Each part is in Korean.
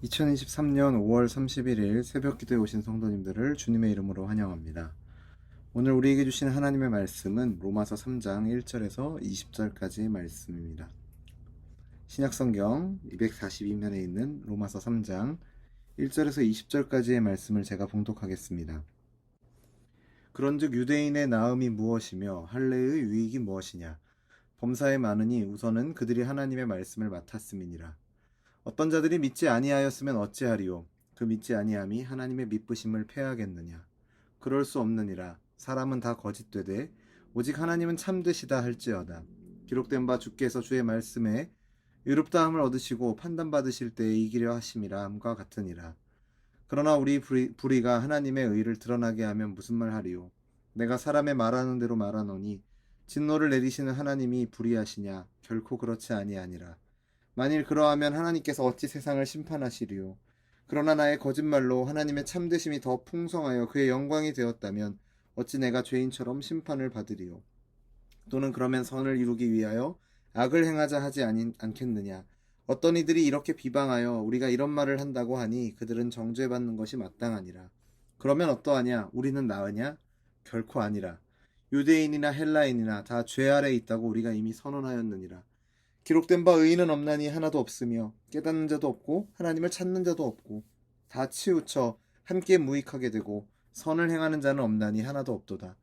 2023년 5월 31일 새벽 기도에 오신 성도님들을 주님의 이름으로 환영합니다. 오늘 우리에게 주신 하나님의 말씀은 로마서 3장 1절에서 20절까지의 말씀입니다. 신약성경 242면에 있는 로마서 3장 1절에서 20절까지의 말씀을 제가 봉독하겠습니다. 그런즉 유대인의 나음이 무엇이며 할례의 유익이 무엇이냐? 범사에 많으니 우선은 그들이 하나님의 말씀을 맡았음이니라. 어떤 자들이 믿지 아니하였으면 어찌하리요? 그 믿지 아니함이 하나님의 믿으심을 패하겠느냐? 그럴 수 없느니라. 사람은 다 거짓되되 오직 하나님은 참되시다 할지어다. 기록된 바 주께서 주의 말씀에 의롭다함을 얻으시고 판단받으실 때에 이기려 하심이라 함과 같으니라. 그러나 우리 불의가 하나님의 의를 드러나게 하면 무슨 말 하리요? 내가 사람의 말하는 대로 말하노니 진노를 내리시는 하나님이 불의하시냐? 결코 그렇지 아니하니라. 만일 그러하면 하나님께서 어찌 세상을 심판하시리요? 그러나 나의 거짓말로 하나님의 참되심이 더 풍성하여 그의 영광이 되었다면 어찌 내가 죄인처럼 심판을 받으리요? 또는 그러면 선을 이루기 위하여 악을 행하자 하지 않겠느냐? 어떤 이들이 이렇게 비방하여 우리가 이런 말을 한다고 하니 그들은 정죄받는 것이 마땅하니라. 그러면 어떠하냐? 우리는 나으냐? 결코 아니라. 유대인이나 헬라인이나 다 죄 아래 있다고 우리가 이미 선언하였느니라. 기록된 바 의인은 없나니 하나도 없으며 깨닫는 자도 없고 하나님을 찾는 자도 없고 다 치우쳐 함께 무익하게 되고 선을 행하는 자는 없나니 하나도 없도다.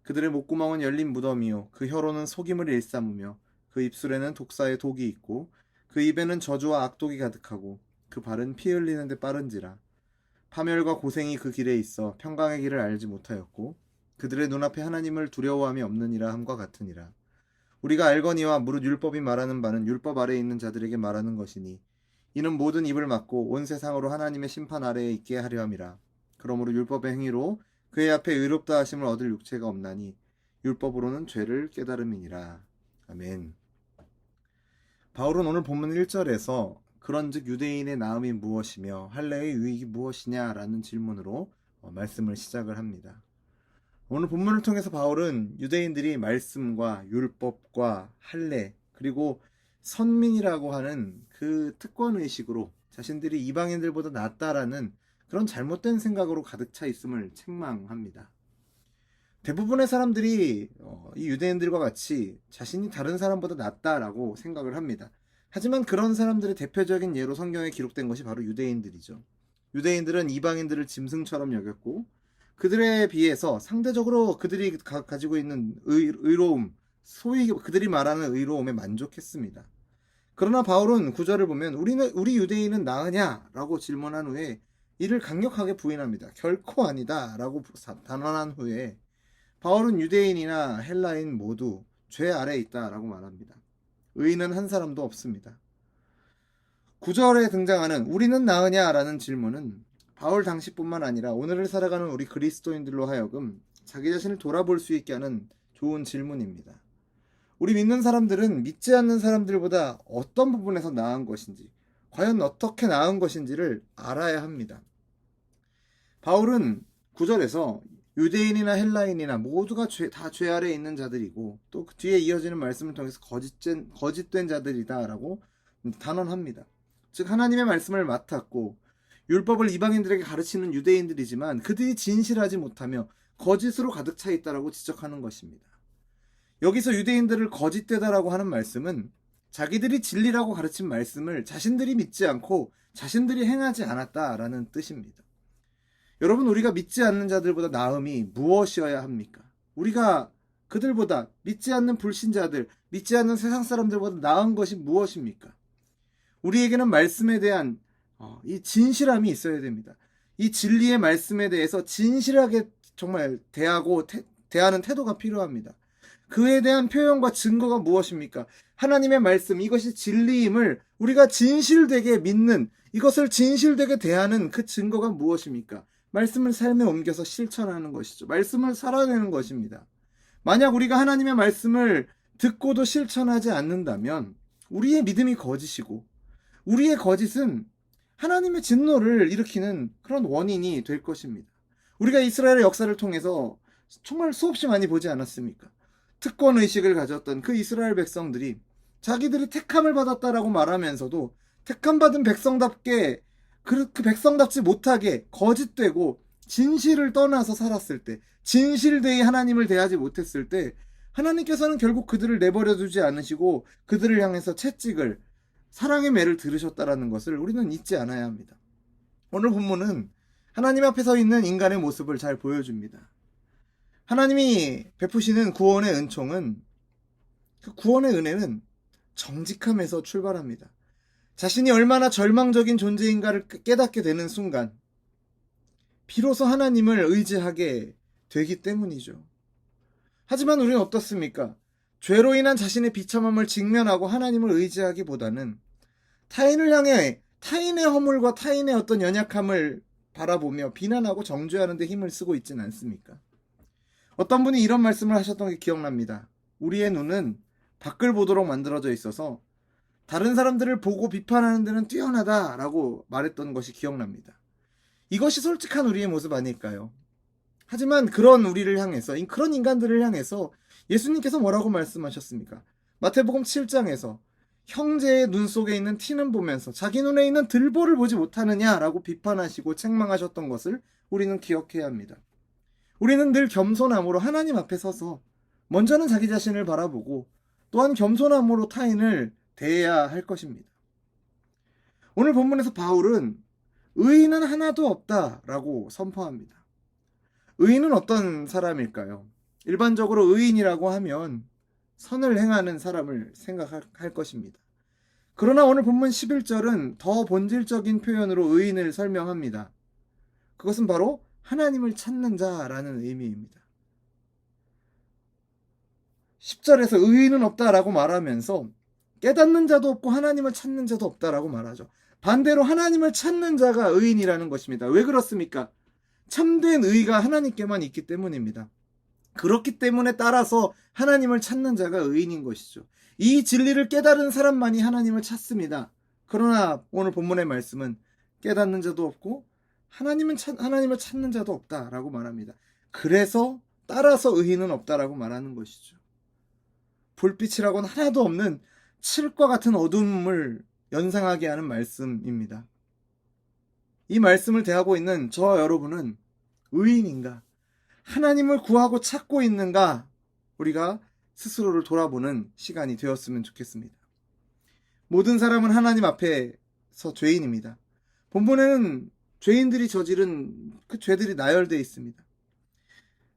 그들의 목구멍은 열린 무덤이요 그 혀로는 속임을 일삼으며 그 입술에는 독사의 독이 있고 그 입에는 저주와 악독이 가득하고 그 발은 피 흘리는 데 빠른지라. 파멸과 고생이 그 길에 있어 평강의 길을 알지 못하였고 그들의 눈앞에 하나님을 두려워함이 없느니라 함과 같으니라. 우리가 알거니와 무릇 율법이 말하는 바는 율법 아래에 있는 자들에게 말하는 것이니 이는 모든 입을 막고 온 세상으로 하나님의 심판 아래에 있게 하려 함이라. 그러므로 율법의 행위로 그의 앞에 의롭다 하심을 얻을 육체가 없나니 율법으로는 죄를 깨달음이니라. 아멘. 바울은 오늘 본문 1절에서 그런즉 유대인의 나음이 무엇이며 할례의 유익이 무엇이냐라는 질문으로 말씀을 시작을 합니다. 오늘 본문을 통해서 바울은 유대인들이 말씀과 율법과 할례 그리고 선민이라고 하는 그 특권의식으로 자신들이 이방인들보다 낫다라는 그런 잘못된 생각으로 가득 차 있음을 책망합니다. 대부분의 사람들이 이 유대인들과 같이 자신이 다른 사람보다 낫다라고 생각을 합니다. 하지만 그런 사람들의 대표적인 예로 성경에 기록된 것이 바로 유대인들이죠. 유대인들은 이방인들을 짐승처럼 여겼고 그들에 비해서 상대적으로 그들이 가지고 있는 의로움, 소위 그들이 말하는 의로움에 만족했습니다. 그러나 바울은 구절을 보면 우리 유대인은 나으냐라고 질문한 후에 이를 강력하게 부인합니다. 결코 아니다라고 단언한 후에 바울은 유대인이나 헬라인 모두 죄 아래에 있다라고 말합니다. 의인은 한 사람도 없습니다. 구절에 등장하는 우리는 나으냐라는 질문은 바울 당시뿐만 아니라 오늘을 살아가는 우리 그리스도인들로 하여금 자기 자신을 돌아볼 수 있게 하는 좋은 질문입니다. 우리 믿는 사람들은 믿지 않는 사람들보다 어떤 부분에서 나은 것인지, 과연 어떻게 나은 것인지를 알아야 합니다. 바울은 9절에서 유대인이나 헬라인이나 모두가 다 죄 아래에 있는 자들이고 또 그 뒤에 이어지는 말씀을 통해서 거짓된 자들이다라고 단언합니다. 즉 하나님의 말씀을 맡았고 율법을 이방인들에게 가르치는 유대인들이지만 그들이 진실하지 못하며 거짓으로 가득 차 있다라고 지적하는 것입니다. 여기서 유대인들을 거짓되다라고 하는 말씀은 자기들이 진리라고 가르친 말씀을 자신들이 믿지 않고 자신들이 행하지 않았다라는 뜻입니다. 여러분, 우리가 믿지 않는 자들보다 나음이 무엇이어야 합니까? 우리가 그들보다 믿지 않는 불신자들, 믿지 않는 세상 사람들보다 나은 것이 무엇입니까? 우리에게는 말씀에 대한 이 진실함이 있어야 됩니다. 이 진리의 말씀에 대해서 진실하게 정말 대하는 태도가 필요합니다. 그에 대한 표현과 증거가 무엇입니까? 하나님의 말씀, 이것이 진리임을 우리가 진실되게 믿는, 이것을 진실되게 대하는 그 증거가 무엇입니까? 말씀을 삶에 옮겨서 실천하는 것이죠. 말씀을 살아내는 것입니다. 만약 우리가 하나님의 말씀을 듣고도 실천하지 않는다면 우리의 믿음이 거짓이고 우리의 거짓은 하나님의 진노를 일으키는 그런 원인이 될 것입니다. 우리가 이스라엘의 역사를 통해서 정말 수없이 많이 보지 않았습니까? 특권의식을 가졌던 그 이스라엘 백성들이 자기들이 택함을 받았다라고 말하면서도 택함받은 백성답게 그 백성답지 못하게 거짓되고 진실을 떠나서 살았을 때, 진실되이 하나님을 대하지 못했을 때 하나님께서는 결국 그들을 내버려 두지 않으시고 그들을 향해서 채찍을, 사랑의 매를 들으셨다라는 것을 우리는 잊지 않아야 합니다. 오늘 본문은 하나님 앞에 서 있는 인간의 모습을 잘 보여줍니다. 하나님이 베푸시는 구원의 은총은, 그 구원의 은혜는 정직함에서 출발합니다. 자신이 얼마나 절망적인 존재인가를 깨닫게 되는 순간 비로소 하나님을 의지하게 되기 때문이죠. 하지만 우리는 어떻습니까? 죄로 인한 자신의 비참함을 직면하고 하나님을 의지하기보다는 타인을 향해 타인의 허물과 타인의 어떤 연약함을 바라보며 비난하고 정죄하는 데 힘을 쓰고 있지는 않습니까? 어떤 분이 이런 말씀을 하셨던 게 기억납니다. 우리의 눈은 밖을 보도록 만들어져 있어서 다른 사람들을 보고 비판하는 데는 뛰어나다라고 말했던 것이 기억납니다. 이것이 솔직한 우리의 모습 아닐까요? 하지만 그런 우리를 향해서, 그런 인간들을 향해서 예수님께서 뭐라고 말씀하셨습니까? 마태복음 7장에서 형제의 눈 속에 있는 티는 보면서 자기 눈에 있는 들보를 보지 못하느냐라고 비판하시고 책망하셨던 것을 우리는 기억해야 합니다. 우리는 늘 겸손함으로 하나님 앞에 서서 먼저는 자기 자신을 바라보고 또한 겸손함으로 타인을 대해야 할 것입니다. 오늘 본문에서 바울은 의인은 하나도 없다라고 선포합니다. 의인은 어떤 사람일까요? 일반적으로 의인이라고 하면 선을 행하는 사람을 생각할 것입니다. 그러나 오늘 본문 11절은 더 본질적인 표현으로 의인을 설명합니다. 그것은 바로 하나님을 찾는 자라는 의미입니다. 10절에서 의인은 없다라고 말하면서 깨닫는 자도 없고 하나님을 찾는 자도 없다라고 말하죠. 반대로 하나님을 찾는 자가 의인이라는 것입니다. 왜 그렇습니까? 참된 의가 하나님께만 있기 때문입니다. 그렇기 때문에 따라서 하나님을 찾는 자가 의인인 것이죠. 이 진리를 깨달은 사람만이 하나님을 찾습니다. 그러나 오늘 본문의 말씀은 깨닫는 자도 없고 하나님을 찾는 자도 없다라고 말합니다. 그래서 따라서 의인은 없다라고 말하는 것이죠. 불빛이라고는 하나도 없는 칠과 같은 어둠을 연상하게 하는 말씀입니다. 이 말씀을 대하고 있는 저와 여러분은 의인인가? 하나님을 구하고 찾고 있는가? 우리가 스스로를 돌아보는 시간이 되었으면 좋겠습니다. 모든 사람은 하나님 앞에서 죄인입니다. 본문에는 죄인들이 저지른 그 죄들이 나열되어 있습니다.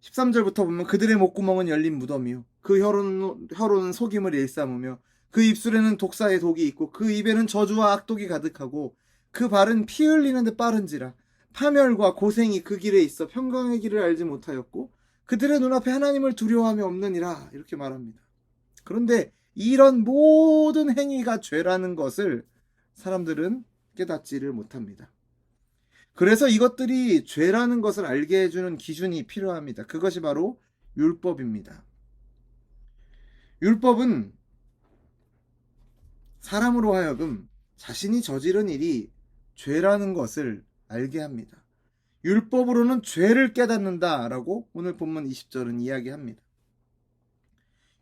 13절부터 보면 그들의 목구멍은 열린 무덤이요 그 혀로는 속임을 일삼으며 그 입술에는 독사의 독이 있고 그 입에는 저주와 악독이 가득하고 그 발은 피 흘리는데 빠른지라 파멸과 고생이 그 길에 있어 평강의 길을 알지 못하였고 그들의 눈앞에 하나님을 두려워함이 없느니라 이렇게 말합니다. 그런데 이런 모든 행위가 죄라는 것을 사람들은 깨닫지를 못합니다. 그래서 이것들이 죄라는 것을 알게 해주는 기준이 필요합니다. 그것이 바로 율법입니다. 율법은 사람으로 하여금 자신이 저지른 일이 죄라는 것을 알게 합니다. 율법으로는 죄를 깨닫는다라고 오늘 본문 20절은 이야기합니다.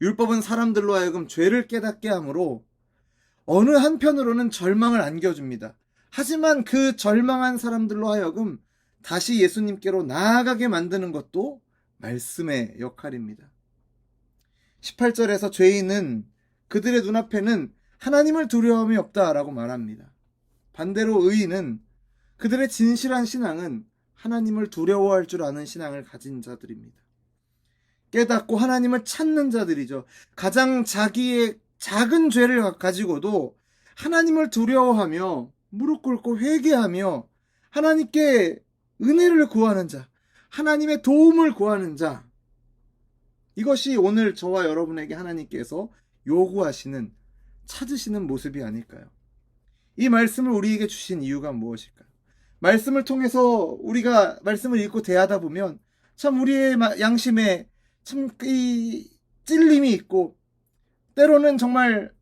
율법은 사람들로 하여금 죄를 깨닫게 하므로 어느 한편으로는 절망을 안겨줍니다. 하지만 그 절망한 사람들로 하여금 다시 예수님께로 나아가게 만드는 것도 말씀의 역할입니다. 18절에서 죄인은 그들의 눈앞에는 하나님을 두려움이 없다라고 말합니다. 반대로 의인은 그들의 진실한 신앙은 하나님을 두려워할 줄 아는 신앙을 가진 자들입니다. 깨닫고 하나님을 찾는 자들이죠. 가장 자기의 작은 죄를 가지고도 하나님을 두려워하며 무릎 꿇고 회개하며 하나님께 은혜를 구하는 자, 하나님의 도움을 구하는 자, 이것이 오늘 저와 여러분에게 하나님께서 요구하시는, 찾으시는 모습이 아닐까요? 이 말씀을 우리에게 주신 이유가 무엇일까요? 말씀을 통해서 우리가 말씀을 읽고 대하다 보면 참 우리의 양심에 참 이 찔림이 있고 때로는 정말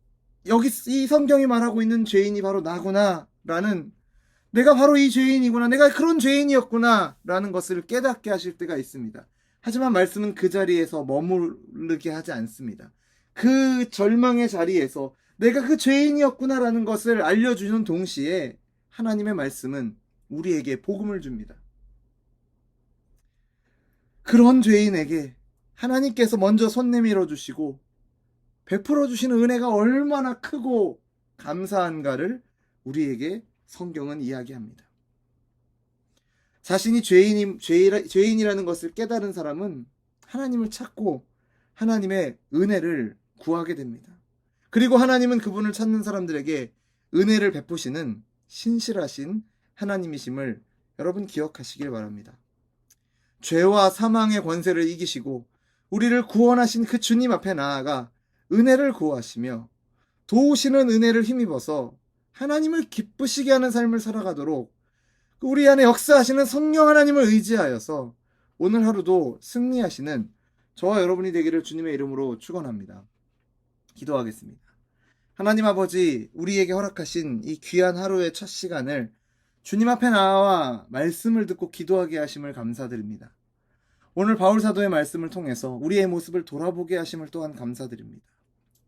여기 이 성경이 말하고 있는 죄인이 바로 나구나 라는, 내가 바로 이 죄인이구나, 내가 그런 죄인이었구나 라는 것을 깨닫게 하실 때가 있습니다. 하지만 말씀은 그 자리에서 머무르게 하지 않습니다. 그 절망의 자리에서 내가 그 죄인이었구나 라는 것을 알려주는 동시에 하나님의 말씀은 우리에게 복음을 줍니다. 그런 죄인에게 하나님께서 먼저 손 내밀어 주시고 베풀어 주시는 은혜가 얼마나 크고 감사한가를 우리에게 성경은 이야기합니다. 자신이 죄인이라는 것을 깨달은 사람은 하나님을 찾고 하나님의 은혜를 구하게 됩니다. 그리고 하나님은 그분을 찾는 사람들에게 은혜를 베푸시는 신실하신 하나님이심을 여러분 기억하시길 바랍니다. 죄와 사망의 권세를 이기시고 우리를 구원하신 그 주님 앞에 나아가 은혜를 구하시며 도우시는 은혜를 힘입어서 하나님을 기쁘시게 하는 삶을 살아가도록 우리 안에 역사하시는 성령 하나님을 의지하여서 오늘 하루도 승리하시는 저와 여러분이 되기를 주님의 이름으로 축원합니다. 기도하겠습니다. 하나님 아버지, 우리에게 허락하신 이 귀한 하루의 첫 시간을 주님 앞에 나와 말씀을 듣고 기도하게 하심을 감사드립니다. 오늘 바울 사도의 말씀을 통해서 우리의 모습을 돌아보게 하심을 또한 감사드립니다.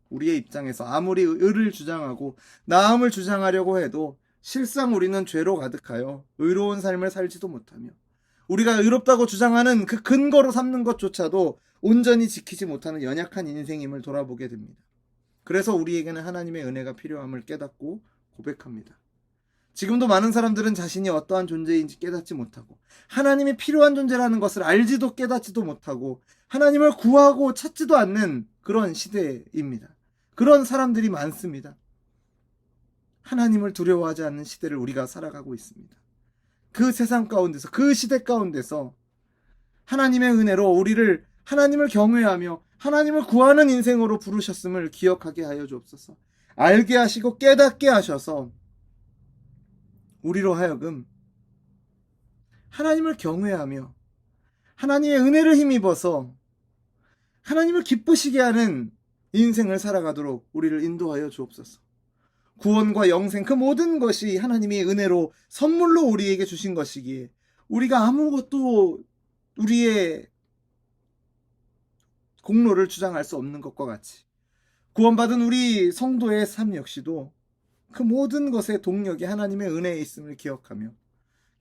우리의 입장에서 아무리 의를 주장하고 나음을 주장하려고 해도 실상 우리는 죄로 가득하여 의로운 삶을 살지도 못하며 우리가 의롭다고 주장하는 그 근거로 삼는 것조차도 온전히 지키지 못하는 연약한 인생임을 돌아보게 됩니다. 그래서 우리에게는 하나님의 은혜가 필요함을 깨닫고 고백합니다. 지금도 많은 사람들은 자신이 어떠한 존재인지 깨닫지 못하고 하나님이 필요한 존재라는 것을 알지도 깨닫지도 못하고 하나님을 구하고 찾지도 않는 그런 시대입니다. 그런 사람들이 많습니다. 하나님을 두려워하지 않는 시대를 우리가 살아가고 있습니다. 그 세상 가운데서, 그 시대 가운데서 하나님의 은혜로 우리를 하나님을 경외하며 하나님을 구하는 인생으로 부르셨음을 기억하게 하여 주옵소서. 알게 하시고 깨닫게 하셔서 우리로 하여금 하나님을 경외하며 하나님의 은혜를 힘입어서 하나님을 기쁘시게 하는 인생을 살아가도록 우리를 인도하여 주옵소서. 구원과 영생 그 모든 것이 하나님의 은혜로 선물로 우리에게 주신 것이기에 우리가 아무것도 우리의 공로를 주장할 수 없는 것과 같이 구원받은 우리 성도의 삶 역시도 그 모든 것의 동력이 하나님의 은혜에 있음을 기억하며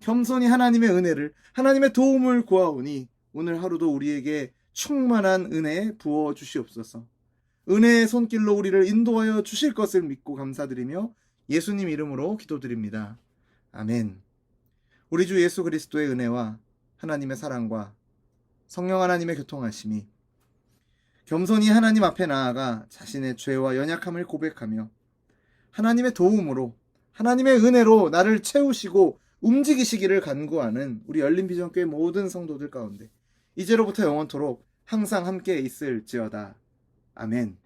겸손히 하나님의 은혜를, 하나님의 도움을 구하오니 오늘 하루도 우리에게 충만한 은혜 부어 주시옵소서. 은혜의 손길로 우리를 인도하여 주실 것을 믿고 감사드리며 예수님 이름으로 기도드립니다. 아멘. 우리 주 예수 그리스도의 은혜와 하나님의 사랑과 성령 하나님의 교통하심이 겸손히 하나님 앞에 나아가 자신의 죄와 연약함을 고백하며 하나님의 도움으로, 하나님의 은혜로 나를 채우시고 움직이시기를 간구하는 우리 열린비전교회 모든 성도들 가운데 이제로부터 영원토록 항상 함께 있을지어다. 아멘.